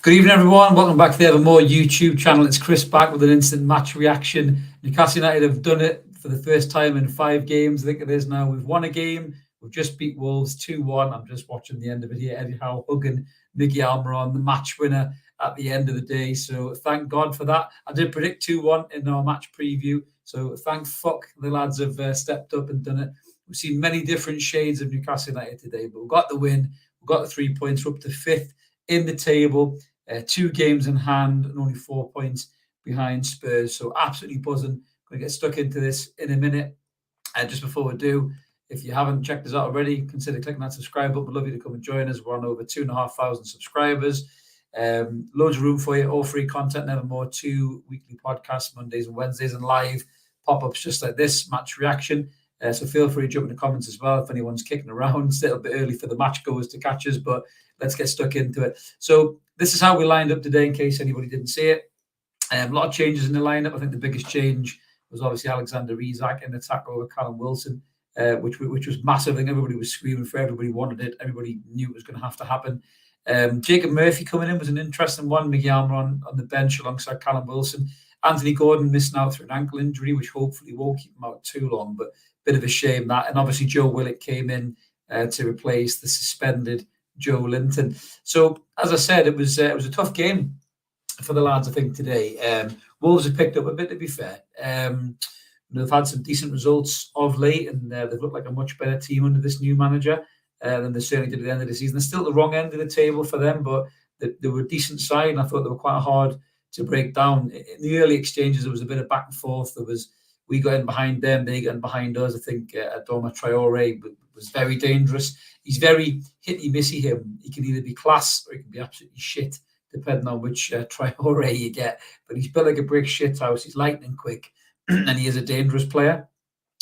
Good evening, everyone. Welcome back to the Evermore YouTube channel. It's Chris back with an instant match reaction. Newcastle United have done it for the first time in 5 games. I think it is now. We've won a game. We've just beat Wolves 2-1. I'm just watching the end of it here. Eddie Howe hugging Mickey Almiron, the match winner at the end of the day. So thank God for that. I did predict 2-1 in our match preview. So thank fuck the lads have stepped up and done it. We've seen many different shades of Newcastle United today, but we've got the win. We've got the 3 points. We're up to 5th in the table. 2 games in hand and only 4 points behind Spurs. So absolutely buzzing. Going to get stuck into this in a minute. Just before we do, if you haven't checked us out already, consider clicking that subscribe button. We'd love you to come and join us. We're on over 2,500 subscribers. Loads of room for you. All free content, Nevermore. 2 weekly podcasts, Mondays and Wednesdays, and live pop-ups just like this, match reaction. So feel free to jump in the comments as well if anyone's kicking around. It's a little bit early for the match goers to catch us, but let's get stuck into it. So this is how we lined up today in case anybody didn't see it. A lot of changes in the lineup. I think the biggest change was obviously Alexander Isak in the tackle over Callum Wilson, which was massive. I think everybody was screaming for it. Everybody wanted it. Everybody knew it was going to have to happen. Jacob Murphy coming in was an interesting one. Miguel Almiron on the bench alongside Callum Wilson. Anthony Gordon missing out through an ankle injury, which hopefully won't keep him out too long, but bit of a shame that. And obviously Joe Willock came in to replace the suspended Joe Linton. So as I said, it was a tough game for the lads, I think, today. Wolves have picked up a bit, to be fair. They've had some decent results of late, and they've looked like a much better team under this new manager than they certainly did at the end of the season. They're still at the wrong end of the table for them, but they were a decent side, and I thought they were quite hard to break down. In the early exchanges, there was a bit of back and forth. We got in behind them, they got in behind us. I think Adama Traore was very dangerous. He's very hit-y-missy, him. He can either be class or he can be absolutely shit, depending on which Traore you get. But he's built like a brick shit house. He's lightning quick, and he is a dangerous player.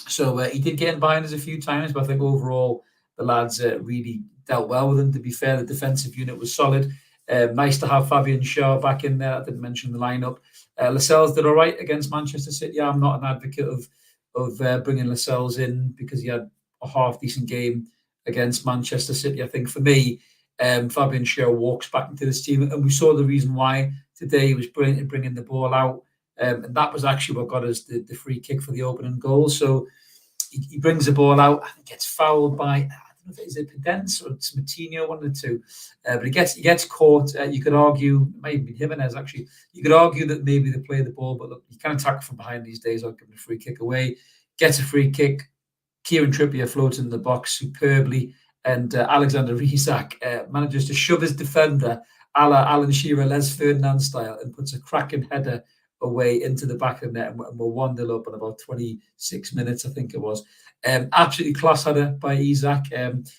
So he did get in behind us a few times, but I think overall the lads really dealt well with him. To be fair, the defensive unit was solid. Nice to have Fabian Schär back in there. I didn't mention the lineup. Lascelles did all right against Manchester City. I'm not an advocate of bringing Lascelles in because he had a half-decent game against Manchester City. I think for me, Fabian Schär walks back into this team, and we saw the reason why today. He was brilliant at bringing the ball out, and that was actually what got us the free kick for the opening goal. So he brings the ball out and gets fouled by, is it Pedence or it's Matinho, one of the two? But he gets caught. You could argue, it might be Jimenez actually. You could argue that maybe they play the ball, but look, you can't tackle from behind these days. I'll give him a free kick away. Gets a free kick. Kieran Trippier floats in the box superbly, and Alexander Isak manages to shove his defender, a la Alan Shearer, Les Ferdinand style, and puts a cracking header away into the back of the net, and we're 1-0 up in about 26 minutes, I think it was. Absolutely class header by Isak.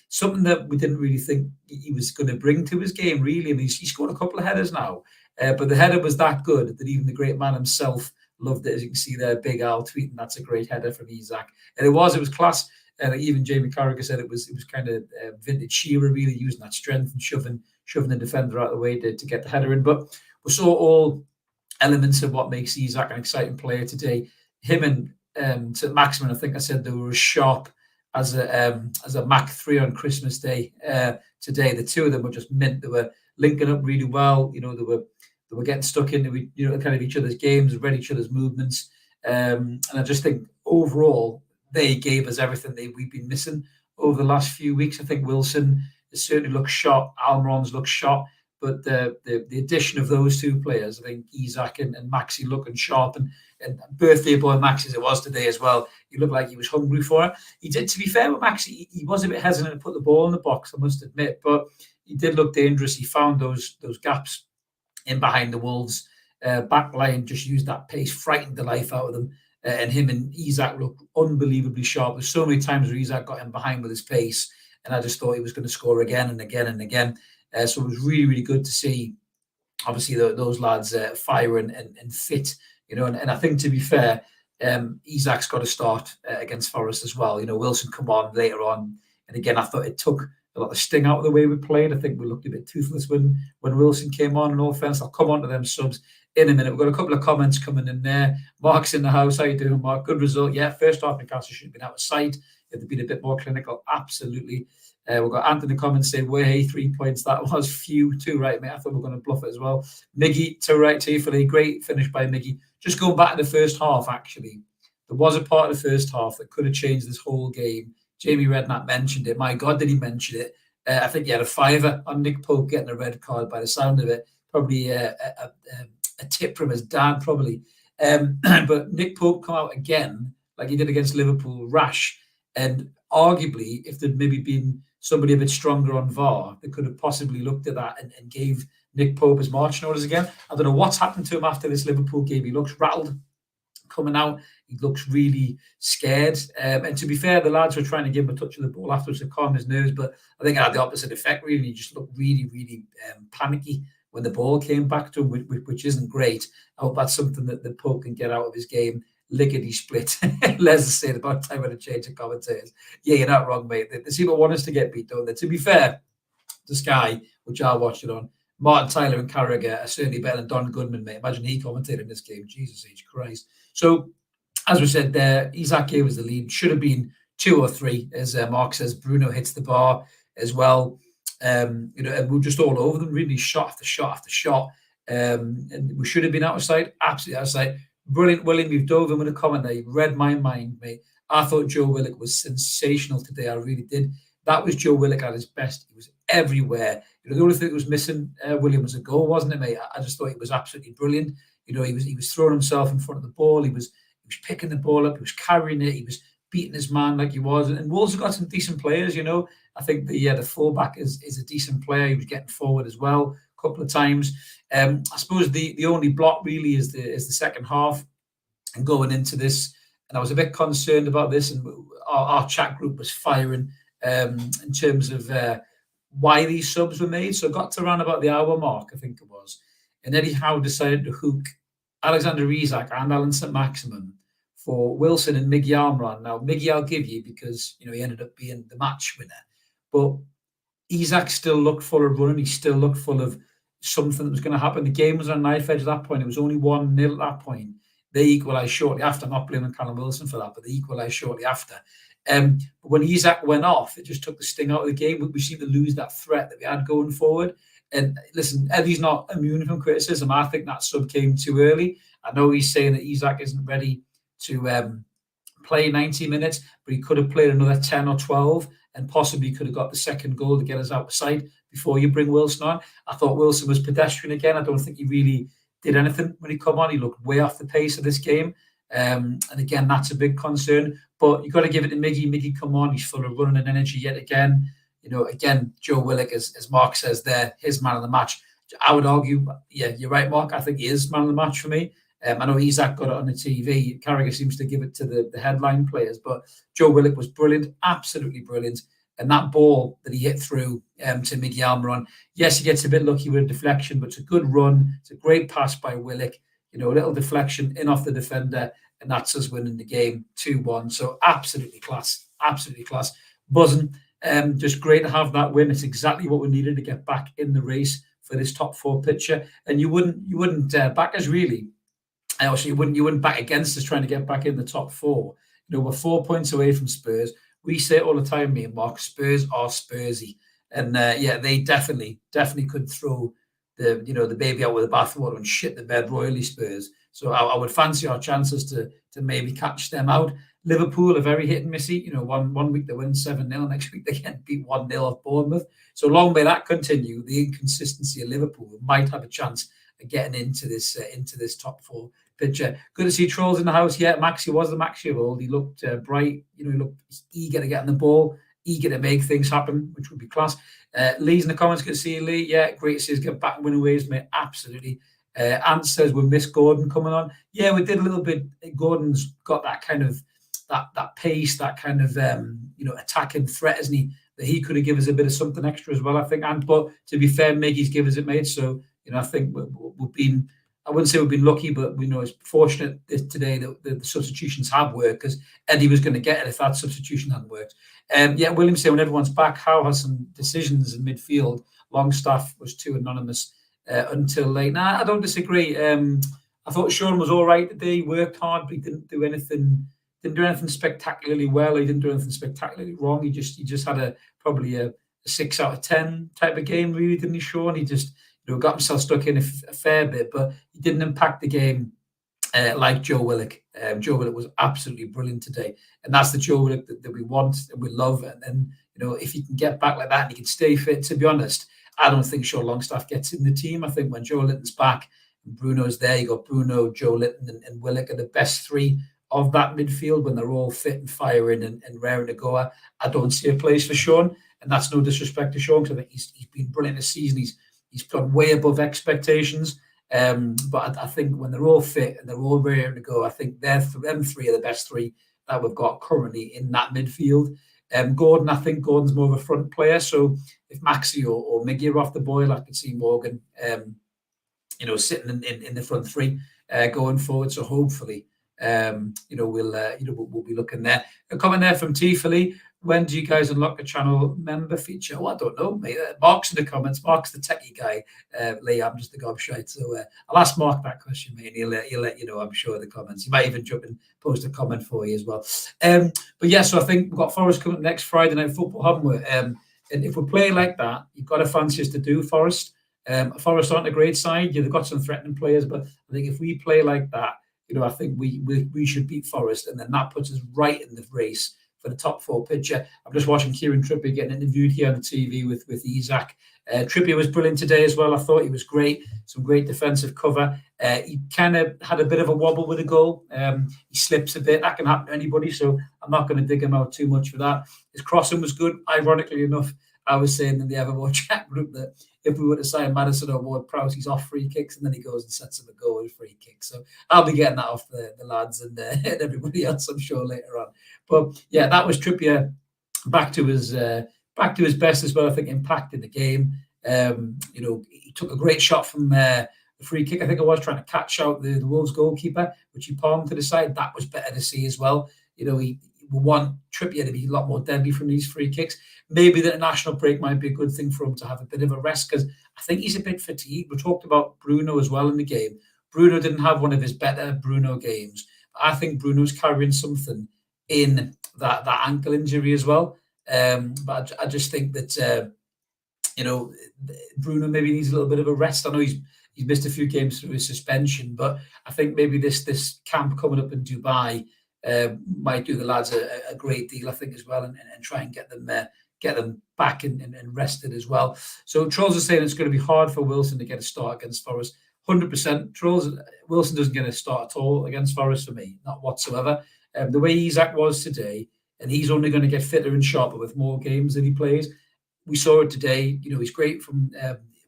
Something that we didn't really think he was going to bring to his game, really. I mean, he's scored a couple of headers now, but the header was that good that even the great man himself loved it. As you can see there, Big Al tweeting, that's a great header from Isak. And it was class. Even Jamie Carragher said it was kind of vintage Shearer, really using that strength and shoving the defender out of the way to get the header in. But we saw all elements of what makes Isak an exciting player today. Him and St. Maximin, I think I said they were as sharp as a Mach 3 on Christmas Day today. The two of them were just mint. They were linking up really well. They were getting stuck into kind of each other's games, read each other's movements. And I just think overall they gave us everything we've been missing over the last few weeks. I think Wilson has certainly looked shot. Almiron's looked shot. But the addition of those two players, I think Isak and Maxi looking sharp, and birthday boy Maxi as it was today as well. He looked like he was hungry for it. He did, to be fair with Maxi, he was a bit hesitant to put the ball in the box, I must admit, but he did look dangerous. He found those gaps in behind the Wolves back line, just used that pace, frightened the life out of them. And him and Isak looked unbelievably sharp. There's so many times where Isak got in behind with his pace, and I just thought he was going to score again and again and again. So it was really, really good to see, obviously, those lads firing and fit, and I think, to be fair, Isak's got to start against Forest as well. Wilson come on later on, and again, I thought it took a lot of sting out of the way we played. I think we looked a bit toothless when Wilson came on, in all fairness. I'll come on to them subs in a minute. We've got a couple of comments coming in there. Mark's in the house. How you doing, Mark? Good result. Yeah, first half Newcastle should have been out of sight. If they'd been a bit more clinical, absolutely. We've got Anthony comments saying, "Where hey, 3 points? That was few too, right, mate? I thought we were going to bluff it as well." Miggy, to right to you for a great finish by Miggy. Just going back to the first half, actually, there was a part of the first half that could have changed this whole game. Jamie Redknapp mentioned it. My God, did he mention it? I think he had a fiver on Nick Pope getting a red card by the sound of it. Probably a tip from his dad, probably. But Nick Pope come out again, like he did against Liverpool, rash. And arguably, if there'd maybe been somebody a bit stronger on VAR, they could have possibly looked at that and gave Nick Pope his marching orders again. I don't know what's happened to him after this Liverpool game. He looks rattled coming out. He looks really scared. And to be fair, the lads were trying to give him a touch of the ball afterwards to calm his nerves, but I think it had the opposite effect, really. He just looked really, really panicky when the ball came back to him, which isn't great. I hope that's something that the Pope can get out of his game. Lickety split. Les is saying about time when a change of commentators. Yeah, you're not wrong, mate. They seem to want us to get beat, don't they? To be fair, the Sky, which I watched it on, Martin Tyler and Carragher are certainly better than Don Goodman, mate. Imagine he commentated in this game. Jesus H. Christ. So, as we said there, Isak gave us the lead. Should have been 2 or 3, as Mark says. Bruno hits the bar as well. And we're just all over them, really, shot after shot after shot. And we should have been outside, absolutely outside. Brilliant, William. You've dove in with a comment there. You read my mind, mate. I thought Joe Willock was sensational today. I really did. That was Joe Willock at his best. He was everywhere. The only thing that was missing, William, was a goal, wasn't it, mate? I just thought he was absolutely brilliant. He was throwing himself in front of the ball. He was picking the ball up. He was carrying it. He was beating his man like he was. And Wolves have got some decent players. I think the fullback is a decent player. He was getting forward as well a couple of times. I suppose the only block really is the second half and going into this. And I was a bit concerned about this, and our chat group was firing in terms of why these subs were made. So it got to around about the hour mark, I think it was. And Eddie Howe decided to hook Alexander Isak and Alan St-Maximin for Wilson and Miggy Almiron. Now, Miggy I'll give you because, he ended up being the match winner. But Isak still looked full of running. He still looked full of something that was going to happen. The game was on a knife edge at that point. It was only 1-0 at that point. They equalised shortly after. I'm not blaming Callum Wilson for that, but they equalised shortly after. But when Isak went off, it just took the sting out of the game. We seemed to lose that threat that we had going forward. And listen, Eddie's not immune from criticism. I think that sub came too early. I know he's saying that Isak isn't ready to play 90 minutes, but he could have played another 10 or 12 and possibly could have got the second goal to get us out of sight before you bring Wilson on. I thought Wilson was pedestrian again. I don't think he really did anything when he come on. He looked way off the pace of this game. And again, that's a big concern. But you've got to give it to Miggy. Miggy, come on. He's full of running and energy yet again. Again, Joe Willock, as Mark says there, his man of the match. I would argue, yeah, you're right, Mark. I think he is man of the match for me. I know Isak got it on the TV. Carragher seems to give it to the headline players. But Joe Willock was brilliant, absolutely brilliant. And that ball that he hit through to Miggy Almiron, yes, he gets a bit lucky with a deflection, but it's a good run. It's a great pass by Willock. A little deflection in off the defender, and that's us winning the game 2-1. So absolutely class, absolutely class. Buzzing. Just great to have that win. It's exactly what we needed to get back in the race for this top 4 picture. And you wouldn't back us really. Also, you wouldn't back against us trying to get back in the top 4. We're 4 points away from Spurs. We say it all the time, me and Mark. Spurs are Spursy, and they definitely could throw the baby out with the bathwater and shit the bed royally. Spurs. So I would fancy our chances to maybe catch them out. Liverpool are very hit and missy. One week they win 7-0, next week they get beat 1-0 off Bournemouth. So long may that continue. The inconsistency of Liverpool might have a chance of getting into this top 4 picture. Good to see Trolls in the house. Yeah, Maxi was the Maxi of old. He looked bright. He looked eager to get on the ball, eager to make things happen, which would be class. Lee's in the comments. Good to see you, Lee. Yeah, great to see us get back and win ways, mate. Absolutely. Ant says we miss Gordon coming on. Yeah, we did a little bit. Gordon's got that kind of that pace, that kind of attacking threat, isn't he? That he could have given us a bit of something extra as well, I think. But to be fair, Miggy's given us it, mate. So I think we've been. I wouldn't say we've been lucky, but we know it's fortunate today that the substitutions have worked because Eddie was going to get it if that substitution hadn't worked. William said when everyone's back, Howe has some decisions in midfield. Longstaff was too anonymous until late. Nah, I don't disagree. I thought Sean was all right today. He worked hard, but he didn't do anything didn't do anything spectacularly well. He didn't do anything spectacularly wrong. He just had probably a 6 out of 10 type of game, really, didn't he, Sean? He just got himself stuck in a fair bit, but he didn't impact the game like Joe Willock. Joe Willock was absolutely brilliant today, and that's the Joe Willock that we want and we love. And if he can get back like that and he can stay fit, to be honest, I don't think Sean Longstaff gets in the team. I think when Joe Litton's back and Bruno's there, you got Bruno, Joe Litton, and Willock are the best three of that midfield when they're all fit and firing and raring to go. I don't see a place for Sean, and that's no disrespect to Sean, because I think he's been brilliant this season. He's gone way above expectations. But I think when they're all fit and they're all ready to go, I think them three are the best three that we've got currently in that midfield. Gordon, I think Gordon's more of a front player. So if Maxi or Miggy are off the boil, I could see Morgan, sitting in the front three going forward. So hopefully, we'll be looking there. A comment there from Tiffany. When do you guys unlock a channel member feature? Oh, I don't know, mate. Mark's in the comments. Mark's the techie guy. Lee, I'm just the gobshite. So I'll ask Mark that question, mate, and he'll let you know, I'm sure, in the comments. He might even jump and post a comment for you as well. But yeah, so I think we've got Forest coming next Friday night football, haven't we? And if we play like that, you've got to fancy us to do Forest. Forest aren't a great side. They've got some threatening players, but I think if we play like that, I think we should beat Forest, and then that puts us right in the race for the top four picture. I'm just watching Kieran Trippier getting interviewed here on the TV with Isaac. Trippier was brilliant today as well. I thought he was great. Some great defensive cover. He kind of had a bit of a wobble with a goal. He slips a bit. That can happen to anybody, so I'm not going to dig him out too much for that. His crossing was good. Ironically enough, I was saying in the Evermore chat group that if we were to sign Madison or Ward-Prowse, he's off free kicks, and then he goes and sets him a goal with free kicks. So I'll be getting that off the lads and everybody else, I'm sure, later on. But yeah, that was Trippier back to his best as well. I think impacted the game. He took a great shot from the free kick. I think I was trying to catch out the Wolves goalkeeper, which he palmed to the side. That was better to see as well. We want Trippier to be a lot more deadly from these free kicks. Maybe the international break might be a good thing for him to have a bit of a rest, because I think he's a bit fatigued. We talked about Bruno as well in the game. Bruno didn't have one of his better Bruno games. I think Bruno's carrying something in that ankle injury as well. But I just think that, Bruno maybe needs a little bit of a rest. I know he's missed a few games through his suspension, but I think maybe this camp coming up in Dubai might do the lads a great deal, I think, as well, and try and get them back and rested as well. So Trolls are saying it's going to be hard for Wilson to get a start against Forest. 100%. Trolls, Wilson doesn't get a start at all against Forest for me, not whatsoever. The way Isaac was today, and he's only going to get fitter and sharper with more games that he plays. We saw it today. He's great from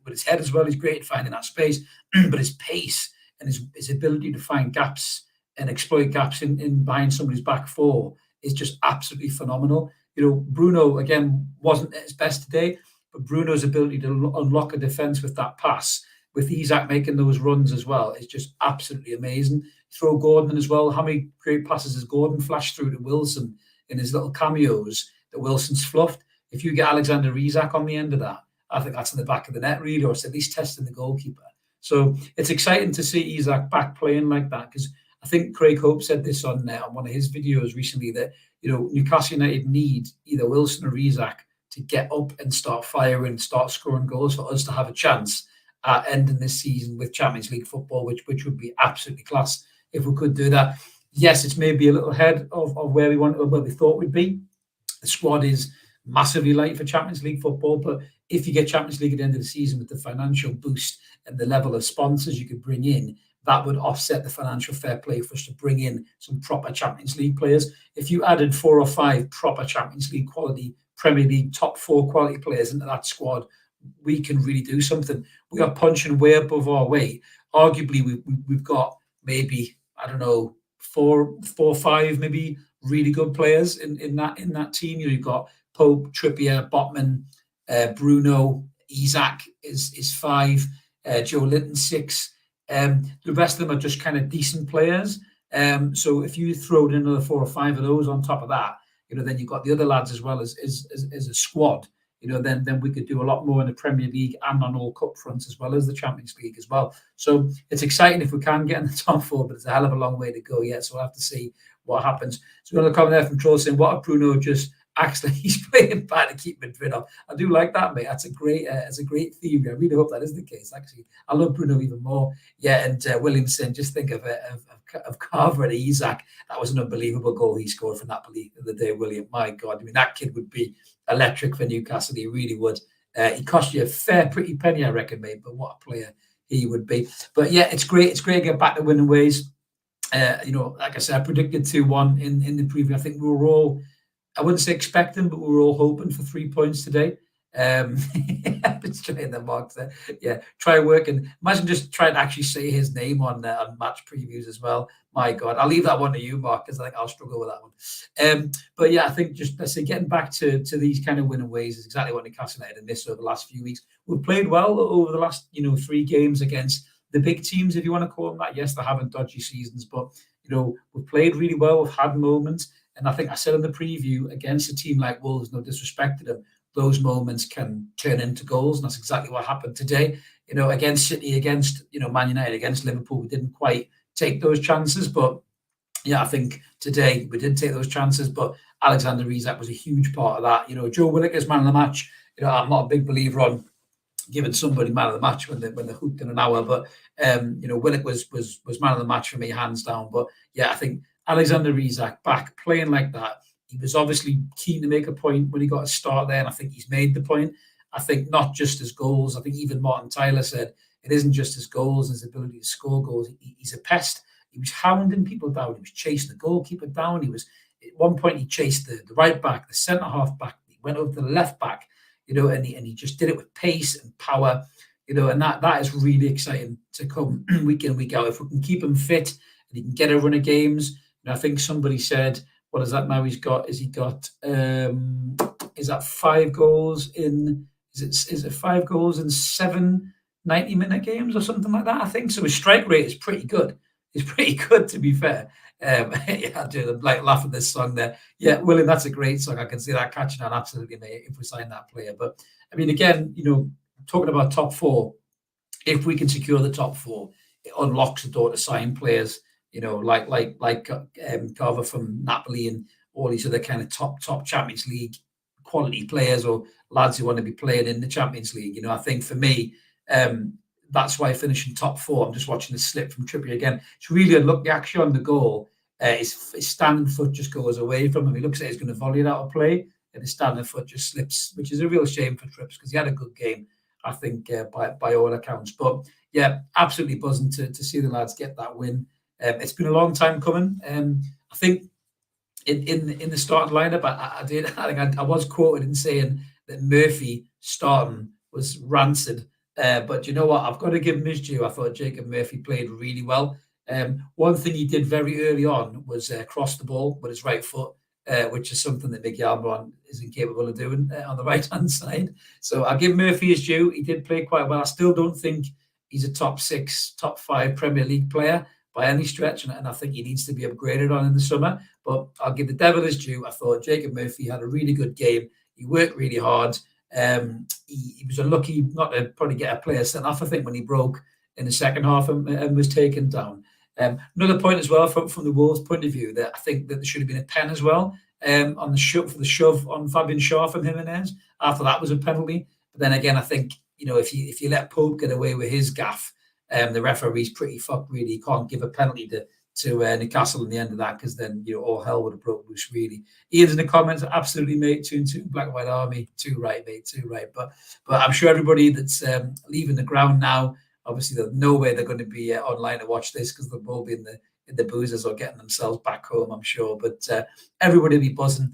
with his head as well. He's great at finding that space, but his pace and his ability to find gaps and exploit gaps in behind somebody's back four is just absolutely phenomenal. Bruno, again, wasn't at his best today, but Bruno's ability to unlock a defence with that pass, with Isaac making those runs as well, is just absolutely amazing. Throw Gordon in as well. How many great passes has Gordon flashed through to Wilson in his little cameos that Wilson's fluffed? If you get Alexander Isak on the end of that, I think that's in the back of the net, really, or it's at least testing the goalkeeper. So it's exciting to see Isak back playing like that, because I think Craig Hope said this on one of his videos recently, that Newcastle United need either Wilson or Isak to get up and start firing, start scoring goals for us to have a chance at ending this season with Champions League football, which would be absolutely class if we could do that. Yes, it's maybe a little ahead of where we thought we'd be. The squad is massively light for Champions League football, but if you get Champions League at the end of the season with the financial boost and the level of sponsors you could bring in, that would offset the financial fair play for us to bring in some proper Champions League players. If you added 4 or 5 proper Champions League quality, Premier League top 4 quality players into that squad, we can really do something. We are punching way above our weight. Arguably, we've got maybe, I don't know, 4 or 5 maybe really good players in that team. You've got Pope, Trippier, Botman, Bruno, Isak is 5, Joe Linton 6. The rest of them are just kind of decent players. So if you throw in another 4 or 5 of those on top of that, then you've got the other lads as well as a squad. then we could do a lot more in the Premier League and on all cup fronts as well as the Champions League as well. So it's exciting if we can get in the top four, but it's a hell of a long way to go yet. So we'll have to see what happens. So we're going to comment there from Troll saying, what if Bruno just acts like he's playing bad to keep Madrid up? I do like that, mate. That's a great theory. I really hope that is the case. Actually, I love Bruno even more. Yeah, and Williamson, just think of Carver and Isaac. That was an unbelievable goal he scored for Napoli the other day, William. My God, I mean, that kid would be electric for Newcastle. He really would. He cost you a fair pretty penny, I reckon, mate. But what a player he would be. But yeah, it's great. It's great to get back to winning ways. Like I said, I predicted 2-1 in the preview. I think we were all, I wouldn't say expecting, but we were all hoping for 3 points today. It's trying the marks there. Yeah, try working. Imagine just trying to actually say his name on match previews as well. My God, I'll leave that one to you, Mark, because I think I'll struggle with that one. But yeah, I think just let's say getting back to these kind of winning ways is exactly what Newcastle United missed over the last few weeks. We've played well over the last 3 games against the big teams, if you want to call them that. Yes, they're having dodgy seasons, but we've played really well. We've had moments, and I think I said in the preview, against a team like Wolves, no disrespect to them, those moments can turn into goals, and that's exactly what happened today. Against City, against Man United, against Liverpool, we didn't quite take those chances, but yeah, I think today we did take those chances. But Alexander Isak was a huge part of that. Joe Willock is man of the match. I'm not a big believer on giving somebody man of the match when they're hooked in an hour, but Willock was man of the match for me, hands down. But yeah, I think Alexander Isak back playing like that. He was obviously keen to make a point when he got a start there, and I think he's made the point. I think not just his goals. I think even Martin Tyler said it isn't just his goals and his ability to score goals. He's a pest. He was hounding people down. He was chasing the goalkeeper down. He was, at one point, he chased the right back, the centre half back. He went over to the left back, and he just did it with pace and power, and that is really exciting to come week in, week out. If we can keep him fit and he can get a run of games, I think somebody said, what is that now? Is that 5 goals in? Is it 5 goals in 7 90-minute games or something like that? I think so. His strike rate is pretty good. It's pretty good, to be fair. Yeah, I do like laugh at this song there. Yeah, William, that's a great song. I can see that catching on absolutely, mate, if we sign that player. But I mean, again, talking about top 4, if we can secure the top 4, it unlocks the door to sign players. Like Carver from Napoli and all these other kind of top Champions League quality players, or lads who want to be playing in the Champions League. I think for me, that's why finishing top 4. I'm just watching the slip from Trippier again. It's really unlucky actually on the goal. His standing foot just goes away from him. He looks like he's going to volley it out of play, and his standing foot just slips, which is a real shame for Trips because he had a good game, I think, by all accounts. But yeah, absolutely buzzing to see the lads get that win. It's been a long time coming. I think in the starting lineup, I was quoted in saying that Murphy starting was rancid. But you know what? I've got to give him his due. I thought Jacob Murphy played really well. One thing he did very early on was cross the ball with his right foot, which is something that Miguel Almiron is incapable of doing on the right-hand side. So I'll give Murphy his due. He did play quite well. I still don't think he's a top 6, top 5 Premier League player by any stretch, and I think he needs to be upgraded on in the summer. But I'll give the devil his due. I thought Jacob Murphy had a really good game. He worked really hard. He was unlucky not to probably get a player sent off, I think, when he broke in the second half and was taken down. Another point as well from the Wolves' point of view, that I think that there should have been a pen as well on the shove on Fabian Schär from Jimenez. After that was a penalty. But then again, I think if you let Pope get away with his gaff, the referee's pretty fucked. Really, he can't give a penalty to Newcastle in the end of that, because then all hell would have broke loose. Really, Ian's in the comments, absolutely, mate. 2-2, Black and White Army, too right, mate, too right. But I'm sure everybody that's leaving the ground now, obviously, there's no way they're going to be online to watch this, because they'll all be in the boozers or getting themselves back home, I'm sure. But everybody will be buzzing.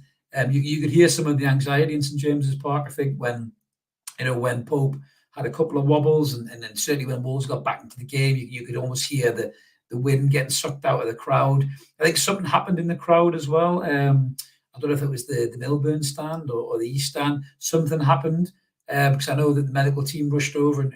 You could hear some of the anxiety in St James's Park, I think, when Pope had a couple of wobbles, and then certainly when Wolves got back into the game, you could almost hear the wind getting sucked out of the crowd. I think something happened in the crowd as well. I don't know if it was the Milburn stand or the East stand. Something happened because I know that the medical team rushed over and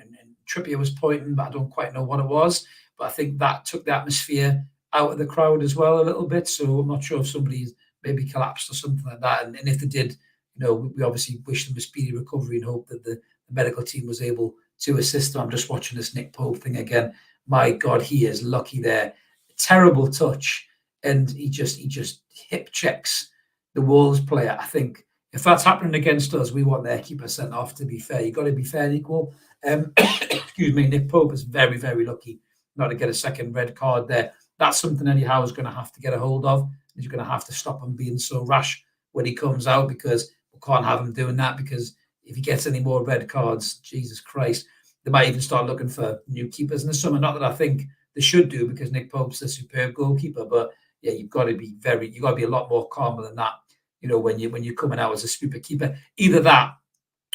Trippier was pointing, but I don't quite know what it was. But I think that took the atmosphere out of the crowd as well a little bit. So I'm not sure if somebody's maybe collapsed or something like that. And if they did, we obviously wish them a speedy recovery and hope that the medical team was able to assist them. I'm just watching this Nick Pope thing again. My God, he is lucky there. Terrible touch, and he just hip checks the Wolves player. I think if that's happening against us, we want their keeper sent off. To be fair, you've got to be fair and equal. Excuse me, Nick Pope is very, very lucky not to get a second red card there. That's something Eddie Howe is going to have to get a hold of. He's going to have to stop him being so rash when he comes out, because we can't have him doing that, because if he gets any more red cards, Jesus Christ, they might even start looking for new keepers in the summer. Not that I think they should do, because Nick Pope's a superb goalkeeper, but yeah, you've got to be a lot more calmer than that. When you're coming out as a super keeper, either that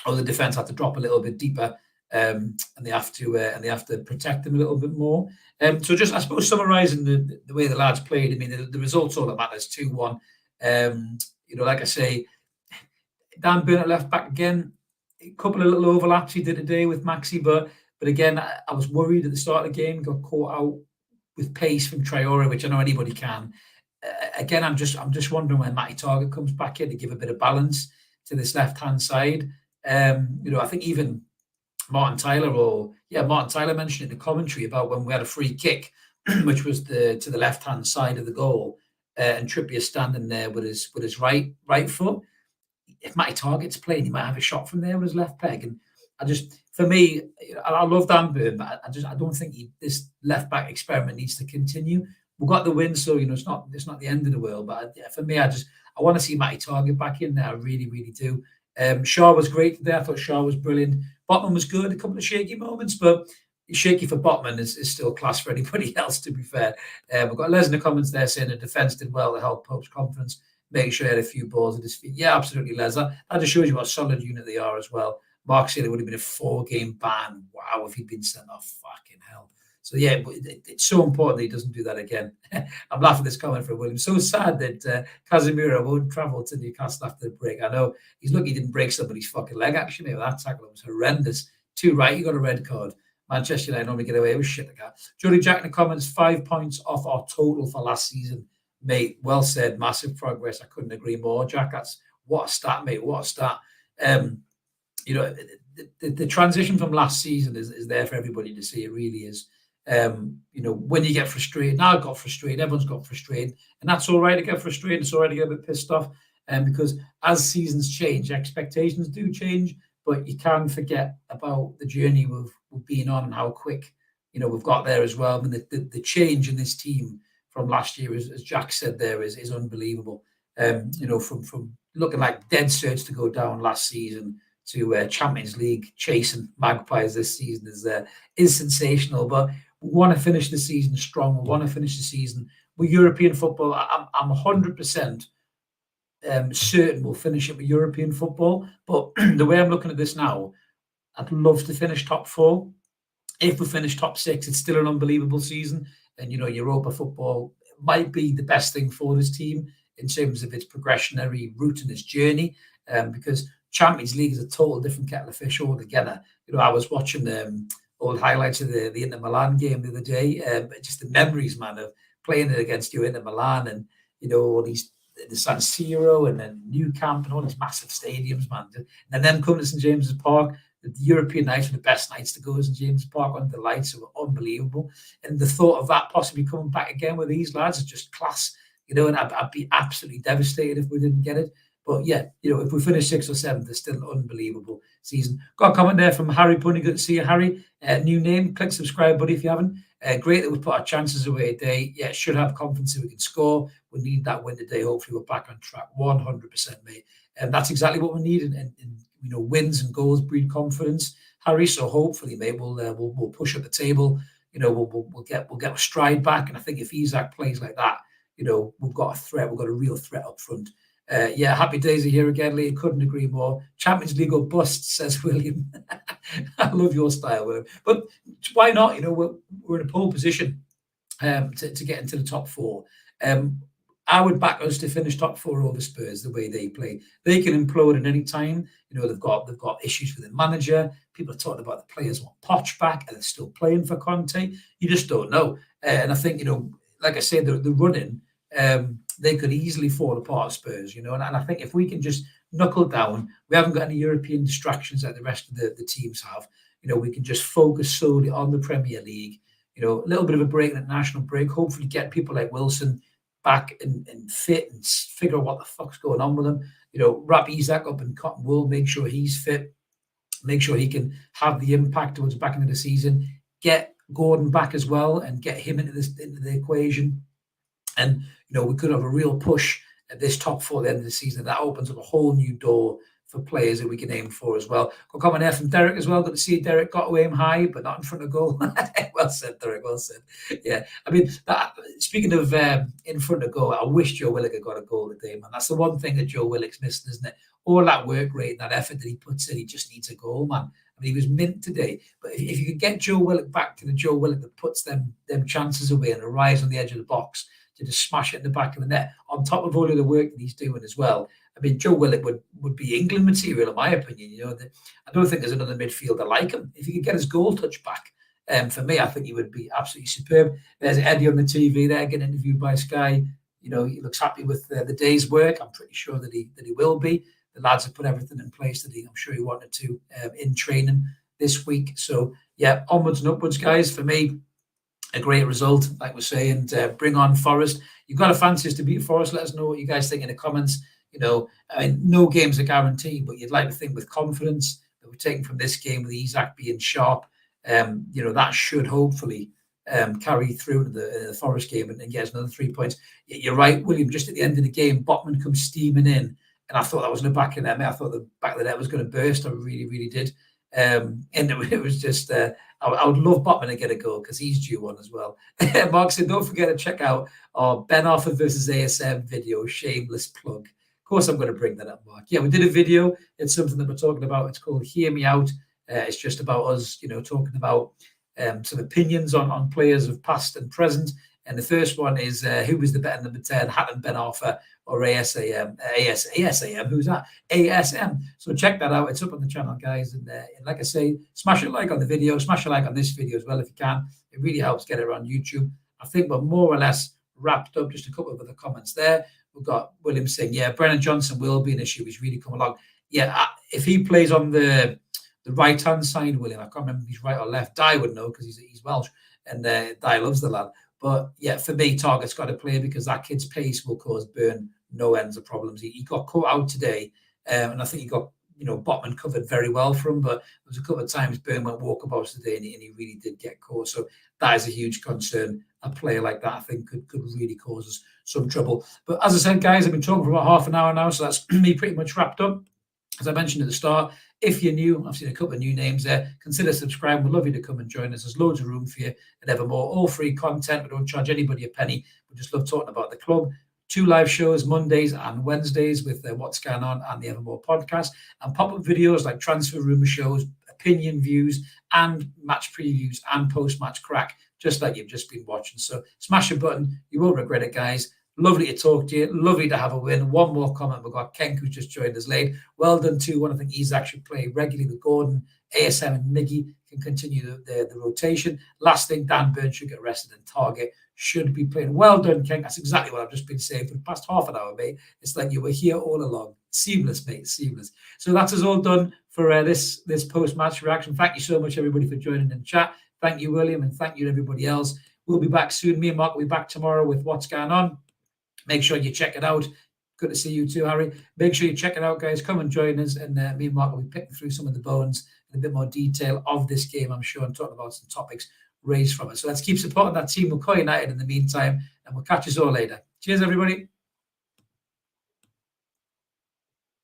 or the defense have to drop a little bit deeper, and they have to protect them a little bit more. So just, I suppose, summarising the way the lads played. I mean, the results all that matters. 2-1. Like I say, Dan Burn at left back again. A couple of little overlaps he did today with Maxi, but again, I was worried at the start of the game. Got caught out with pace from Traore, which I know anybody can. Again, I'm just wondering when Matty Targett comes back in to give a bit of balance to this left hand side. I think even Martin Tyler mentioned in the commentary about when we had a free kick, which was to the left hand side of the goal, and Trippier standing there with his right foot. If Matty Targett's playing, he might have a shot from there with his left peg. And for me, I love Dan Burn, but I don't think this left back experiment needs to continue. We've got the win, so it's not the end of the world. But for me, I want to see Matty Targett back in there. I really, really do. Shaw was great today. I thought Shaw was brilliant. Botman was good. A couple of shaky moments, but shaky for Botman is still class for anybody else, to be fair. We've got Les in the comments there saying the defence did well to help Pope's confidence, making sure he had a few balls at his feet. Yeah, absolutely, Les. That just shows you what a solid unit they are as well. Mark said it would have been a 4-game ban. Wow, if he'd been sent off, fucking hell. So yeah, it's so important that he doesn't do that again. I'm laughing at this comment from William. So sad that Casemiro won't travel to Newcastle after the break. I know he's lucky he didn't break somebody's fucking leg, actually. That tackle was horrendous. Too right, he got a red card. Manchester United normally get away with shit like that. Jody Jack in the comments, 5 points off our total for last season. Mate, well said. Massive progress. I couldn't agree more, Jack. That's what a stat, mate. What a stat. The transition from last season is there for everybody to see. It really is. When you get frustrated, now I got frustrated, everyone's got frustrated, and that's all right to get frustrated. It's all right to get a bit pissed off, because as seasons change, expectations do change, but you can't forget about the journey we've been on and how quick we've got there as well. I mean, the change in this team from last year, as Jack said there, is unbelievable. From looking like dead certs to go down last season to Champions League chasing Magpies this season is sensational. But we want to finish the season strong. We want to finish the season with European football. I'm 100% certain we'll finish it with European football. But the way I'm looking at this now, I'd love to finish top 4. If we finish top 6, it's still an unbelievable season. And, Europa football might be the best thing for this team in terms of its progressionary route and its journey, because Champions League is a total different kettle of fish altogether. I was watching old highlights of the Inter Milan game the other day. Just the memories, man, of playing it against Inter Milan, and all these, the San Siro and then New Camp and all these massive stadiums, man. And then coming to St James's Park, the European nights were the best nights to go to St James's Park. On the lights were unbelievable, and the thought of that possibly coming back again with these lads is just class. And I'd be absolutely devastated if we didn't get it. But yeah, if we finish 6th or 7th, it's still an unbelievable season. Got a comment there from Harry Bunny. Good to see you, Harry. New name. Click subscribe, buddy, if you haven't. Great that we put our chances away today. Yeah, should have confidence that we can score. We need that win today. Hopefully, we're back on track. 100%, mate. And that's exactly what we need. And wins and goals breed confidence, Harry. So hopefully, mate, we'll push up the table. We'll get a stride back. And I think if Isak plays like that, we've got a threat. We've got a real threat up front. Happy days are here again, Lee. Couldn't agree more. Champions League or bust, says William. I love your style, William. But why not? We're in a pole position to get into the top 4. I would back us to finish top 4 over Spurs the way they play. They can implode at any time. They've got issues with the manager. People are talking about the players want Poch back, and they're still playing for Conte. You just don't know. And I think, like I said, the running, they could easily fall apart, Spurs, and I think if we can just knuckle down. We haven't got any European distractions that the rest of the teams have. We can just focus solely on the Premier League. A little bit of a break, an international break, hopefully get people like Wilson back and fit and figure out what the fuck's going on with him. Wrap Isak up in cotton wool, make sure he's fit, make sure he can have the impact towards the back end of the season, get Gordon back as well and get him into the equation. And, we could have a real push at this top four at the end of the season. That opens up a whole new door for players that we can aim for as well. Got a comment there from Derek as well. Good to see Derek. Got to aim high, but not in front of goal. Well said, Derek. Well said. Yeah. I mean, speaking of in front of goal, I wish Joe Willock had got a goal today, man. That's the one thing that Joe Willock's missing, isn't it? All that work rate, that effort that he puts in, he just needs a goal, man. I mean, he was mint today. But if you could get Joe Willock back to the Joe Willock that puts them chances away and arrives on the edge of the box to just smash it in the back of the net, on top of all of the work that he's doing as well. I mean, Joe Willock would be England material, in my opinion. I don't think there's another midfielder like him. If he could get his goal touch back, for me, I think he would be absolutely superb. There's Eddie on the TV there getting interviewed by Sky. He looks happy with the day's work. I'm pretty sure that he will be. The lads have put everything in place that I'm sure he wanted to in training this week. So, yeah, onwards and upwards, guys. For me, a great result, like we're saying. Bring on Forest. You've got to fancy us to beat Forest. Let us know what you guys think in the comments. I mean, no game's a guarantee, but you'd like to think with confidence that we're taking from this game with Isak being sharp, that should hopefully carry through to the Forest game and get us another 3 points. You're right, William, just at the end of the game, Botman comes steaming in, and I thought that was in the back of the net. I thought the back of the net was going to burst. I really, really did. And it was just, I would love Botman to get a goal because he's due one as well. Mark said, don't forget to check out our Ben Arthur versus ASM video, shameless plug. Of course, I'm going to bring that up, Mark. Yeah, we did a video. It's something that we're talking about. It's called Hear Me Out. It's just about us, talking about some opinions on players of past and present. And the first one is who was the better number 10, Hatton, Ben Arthur, or ASAM? ASAM, who's that? ASM. So check that out. It's up on the channel, guys. And like I say, smash a like on the video. Smash a like on this video as well if you can. It really helps get it on YouTube. I think we're more or less wrapped up. Just a couple of other comments there. We've got William saying, yeah, Brennan Johnson will be an issue. He's really come along. Yeah, if he plays on the right-hand side, William, I can't remember if he's right or left. Di would know because he's Welsh, and Di loves the lad. But, yeah, for me, Target's got to play because that kid's pace will cause Burn no ends of problems. He got caught out today, and I think he got, Botman covered very well for him. But there was a couple of times Burn went walkabouts today, and he really did get caught. So that is a huge concern. A player like that, I think, could really cause us some trouble. But as I said, guys, I've been talking for about half an hour now, so that's me pretty much wrapped up. As I mentioned at the start, if you're new, I've seen a couple of new names there. Consider subscribing. We'd love you to come and join us. There's loads of room for you at Evermore. All free content. We don't charge anybody a penny. We just love talking about the club. 2 live shows, Mondays and Wednesdays, with What's Going On and the Evermore podcast, and pop-up videos like transfer rumor shows, opinion views, and match previews and post-match crack, just like you've just been watching. So smash a button. You won't regret it, guys. Lovely to talk to you. Lovely to have a win. One more comment. We've got Ken, who's just joined us late. Well done, 2-1. I think Isak should play regularly with Gordon. ASM and Miggy can continue the rotation. Last thing, Dan Burns should get rested, and Target should be playing. Well done, Ken. That's exactly what I've just been saying for the past half an hour, mate. It's like you were here all along. Seamless, mate. Seamless. So that's us all done for this post-match reaction. Thank you so much, everybody, for joining in the chat. Thank you, William, and thank you to everybody else. We'll be back soon. Me and Mark will be back tomorrow with What's Going On. Make sure you check it out. Good to see you too, Harry. Make sure you check it out, guys. Come and join us. And me and Mark will be picking through some of the bones in a bit more detail of this game, I'm sure, and talking about some topics raised from it. So let's keep supporting that team. We'll call United in the meantime, and we'll catch us all later. Cheers, everybody.